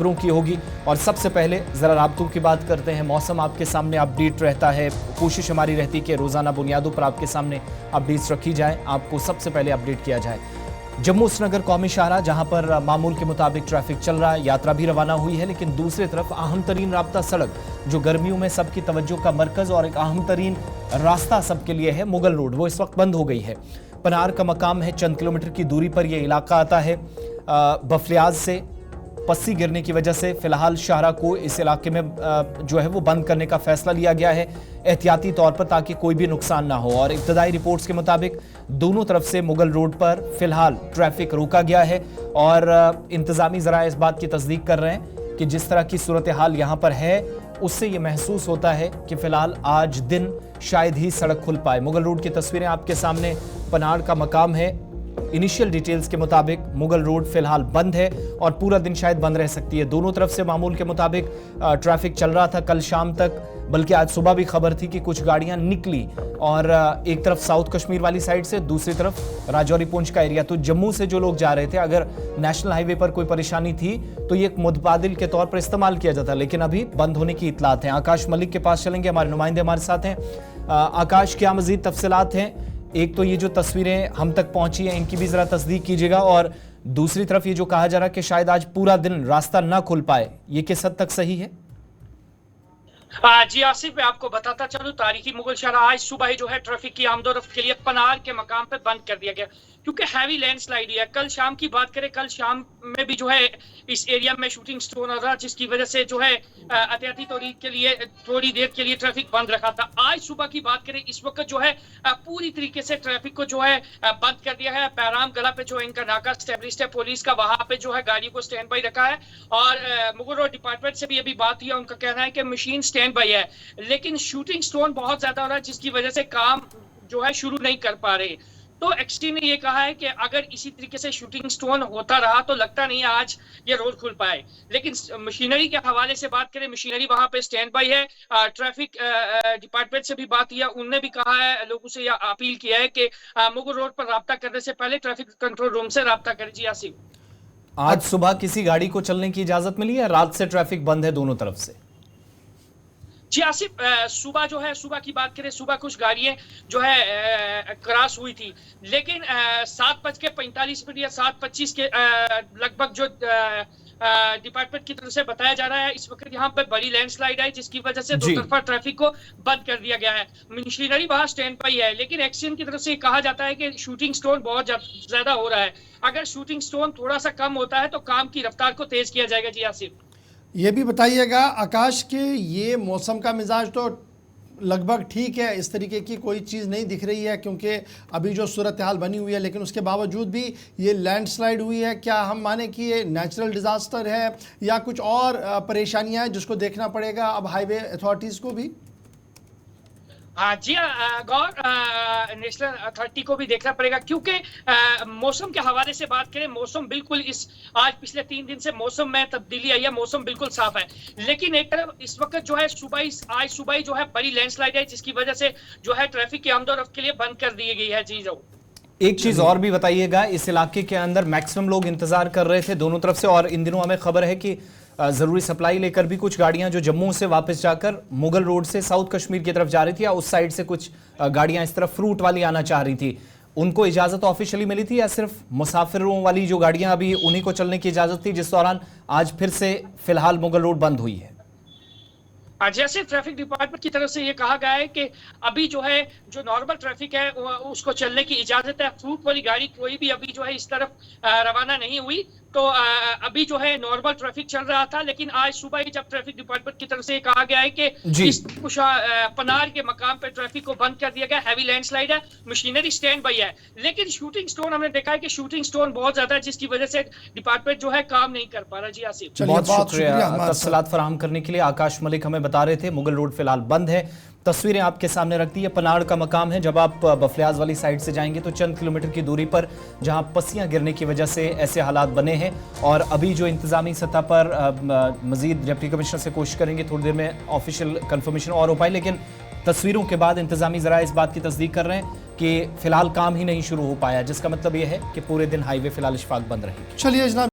खबरों की होगी। और सबसे पहले जरा राब्तों की बात करते हैं। मौसम आपके सामने अपडेट रहता है, कोशिश हमारी रहती है कि रोजाना बुनियादों पर आपके सामने अपडेट्स रखी जाए, आपको सबसे पहले अपडेट किया जाए। जम्मू श्रीनगर कौमी शाहरा, जहां पर मामूल के मुताबिक ट्रैफिक चल रहा है, यात्रा भी रवाना हुई है, लेकिन दूसरी तरफ अहम तरीन राब्ता सड़क जो गर्मियों में सबकी तवज्जो का मरकज और एक अहम तरीन रास्ता सबके लिए है, मुगल रोड, वो इस वक्त बंद हो गई है। पनार का मकाम है, चंद किलोमीटर की दूरी पर यह इलाका आता है। बफलियाज से पस्सी गिरने की वजह से फिलहाल शाहरा को इस इलाके में जो है वो बंद करने का फैसला लिया गया है एहतियाती तौर पर, ताकि कोई भी नुकसान ना हो। और इब्तदाई रिपोर्ट्स के मुताबिक दोनों तरफ से मुगल रोड पर फिलहाल ट्रैफिक रोका गया है। और इंतजामी जरा इस बात की तस्दीक कर रहे हैं कि जिस तरह की सूरत हाल यहाँ पर है, उससे ये महसूस होता है कि फिलहाल आज दिन शायद ही सड़क खुल पाए। मुगल रोड की तस्वीरें आपके सामने, पनाड़ का मकाम है। इनिशियल डिटेल्स के मुताबिक मुगल रोड फिलहाल बंद है और पूरा दिन शायद बंद रह सकती है। दोनों तरफ से मामूल के मुताबिक ट्रैफिक चल रहा था कल शाम तक, बल्कि आज सुबह भी खबर थी कि कुछ गाड़ियां निकली, और एक तरफ साउथ कश्मीर वाली साइड से, दूसरी तरफ राजौरी पुंछ का एरिया। तो जम्मू से जो लोग जा रहे थे, अगर नेशनल हाईवे पर कोई परेशानी थी तो ये एक मुतबादिल के तौर पर इस्तेमाल किया जाता, लेकिन अभी बंद होने की इतलात है। आकाश मलिक के पास चलेंगे, हमारे नुमाइंदे हमारे साथ हैं। आकाश, क्या मजीद तफसीलात हैं? एक तो ये जो तस्वीरें हम तक पहुंची हैं, इनकी भी जरा तस्दीक कीजिएगा, और दूसरी तरफ ये जो कहा जा रहा है कि शायद आज पूरा दिन रास्ता ना खुल पाए, ये किस हद तक सही है? जी आसिफ, मैं आपको बताता चलूं, तारीखी मुगल शाहरा आज सुबह ही जो है ट्रैफक की आमदोरफ्त के लिए पनार के मकाम पे बंद कर दिया गया, क्योंकि हैवी लैंडस्लाइड है। कल शाम की बात करें, कल शाम में भी जो है इस एरिया में शूटिंग स्टोन हो रहा, जिसकी वजह से जो है एहतियाती थोड़ी देर के लिए ट्रैफिक बंद रखा था। आज सुबह की बात करें, इस वक्त जो है पूरी तरीके से ट्रैफिक को जो है बंद कर दिया है। पैराम गला पे जो इनका नाका स्टैब्लिश्ड है पुलिस का, वहां पे जो है गाड़ी को स्टैंड बाई रखा है। और मुगल रोड डिपार्टमेंट से भी अभी बात हुई है, उनका कहना है कि मशीन स्टैंड बाई है, लेकिन शूटिंग स्टोन बहुत ज्यादा हो रहा है, जिसकी वजह से काम जो है शुरू नहीं कर पा रहे। तो एक्सटी ने ये कहा है कि अगर इसी तरीके से शूटिंग स्टोन होता रहा तो लगता नहीं है आज ये रोड खुल पाए। लेकिन मशीनरी के हवाले से बात करें, मशीनरी वहां पे स्टैंड बाई है। ट्रैफिक डिपार्टमेंट से भी बात किया, उनने भी कहा है, लोगों से यह अपील किया है कि मुगल रोड पर राब्ता करने से पहले ट्रैफिक कंट्रोल रूम से राब्ता करें। जी आसिफ, आज सुबह किसी गाड़ी को चलने की इजाजत मिली है? रात से ट्रैफिक बंद है दोनों तरफ से? जी आसिफ, सुबह जो है, सुबह की बात करें, सुबह कुछ गाड़ियां जो है क्रॉस हुई थी, लेकिन 7:45 या 7:25 के लगभग जो डिपार्टमेंट की तरफ से बताया जा रहा है, इस वक्त यहाँ पर बड़ी लैंडस्लाइड है, जिसकी वजह से दो तरफा ट्रैफिक को बंद कर दिया गया है। मशीनरी वहां स्टैंड पर ही है, लेकिन एक्सीडेंट की तरफ से कहा जाता है कि शूटिंग स्टोन बहुत ज्यादा हो रहा है। अगर शूटिंग स्टोन थोड़ा सा कम होता है तो काम की रफ्तार को तेज किया जाएगा। जी आसिफ, ये भी बताइएगा आकाश के ये मौसम का मिजाज तो लगभग ठीक है, इस तरीके की कोई चीज़ नहीं दिख रही है, क्योंकि अभी जो सूरत हाल बनी हुई है, लेकिन उसके बावजूद भी ये लैंडस्लाइड हुई है। क्या हम माने कि ये नेचुरल डिज़ास्टर है या कुछ और परेशानियां हैं जिसको देखना पड़ेगा अब हाईवे अथॉरिटीज़ को भी? जी गौर, नेशनल अथॉरिटी को भी देखना पड़ेगा, क्योंकि मौसम के हवाले से बात करें, मौसम बिल्कुल आज पिछले 3 दिन से मौसम में तब्दीली आई है, मौसम बिल्कुल साफ है। लेकिन एक तरफ इस वक्त जो है आज सुबह ही जो है बड़ी लैंडस्लाइड है, जिसकी वजह से जो है ट्रैफिक की आमदोरफ्त के लिए बंद कर दी गई है। जी जो एक चीज और भी बताइएगा, इस इलाके के अंदर मैक्सिमम लोग इंतजार कर रहे थे दोनों तरफ से, और इन दिनों हमें खबर है कि जरूरी सप्लाई लेकर भी कुछ गाड़ियां जो जम्मू से वापस जाकर मुगल रोड से साउथ कश्मीर की तरफ जा रही थी, या उस साइड से कुछ गाड़ियां इस तरफ फ्रूट वाली आना चाह रही थी, उनको इजाजत ऑफिशियली मिली थी, या सिर्फ मुसाफिरों वाली जो गाड़ियां अभी उन्हीं को चलने की इजाजत थी, जिस दौरान आज फिर से फिलहाल मुगल रोड बंद हुई है? जैसे ट्रैफिक डिपार्टमेंट की तरफ से ये कहा गया है कि अभी जो है जो नॉर्मल ट्रैफिक है उसको चलने की इजाजत है। फ्रूट वाली गाड़ी कोई भी अभी जो है इस तरफ रवाना नहीं हुई, तो अभी जो है नॉर्मल ट्रैफिक चल रहा था। लेकिन आज सुबह ही जब ट्रैफिक डिपार्टमेंट की तरफ से ये कहा गया है कि इस पनार के मकाम पे ट्रैफिक को बंद कर दिया गया, हैवी लैंडस्लाइड है, मशीनरी स्टैंड बाई है, लेकिन शूटिंग स्टोन हमने देखा है कि शूटिंग स्टोन बहुत ज्यादा है, जिसकी वजह से डिपार्टमेंट जो है काम नहीं कर पा रहा। जी आसिफ, बहुत शुक्रिया तफसीलात फराहम करने के लिए। आकाश मलिक हमें बता रहे थे मुगल रोड फिलहाल बंद है। तस्वीरें आपके सामने रखती है, पनाड़ का मकाम है। जब आप बफलियाज वाली साइड से जाएंगे तो चंद किलोमीटर की दूरी पर जहां पस्सियां गिरने की वजह से ऐसे हालात बने हैं, और अभी जो इंतजामी सतह पर मजीद डिप्टी कमिश्नर से कोशिश करेंगे थोड़ी देर में ऑफिशियल कंफर्मेशन और हो पाए, लेकिन तस्वीरों के बाद इंतजामी जरा इस बात की तस्दीक कर रहे हैं कि फिलहाल काम ही नहीं शुरू हो पाया, जिसका मतलब यह है कि पूरे दिन हाईवे फिलहाल इशफाक बंद रहेगी। चलिए जनाब।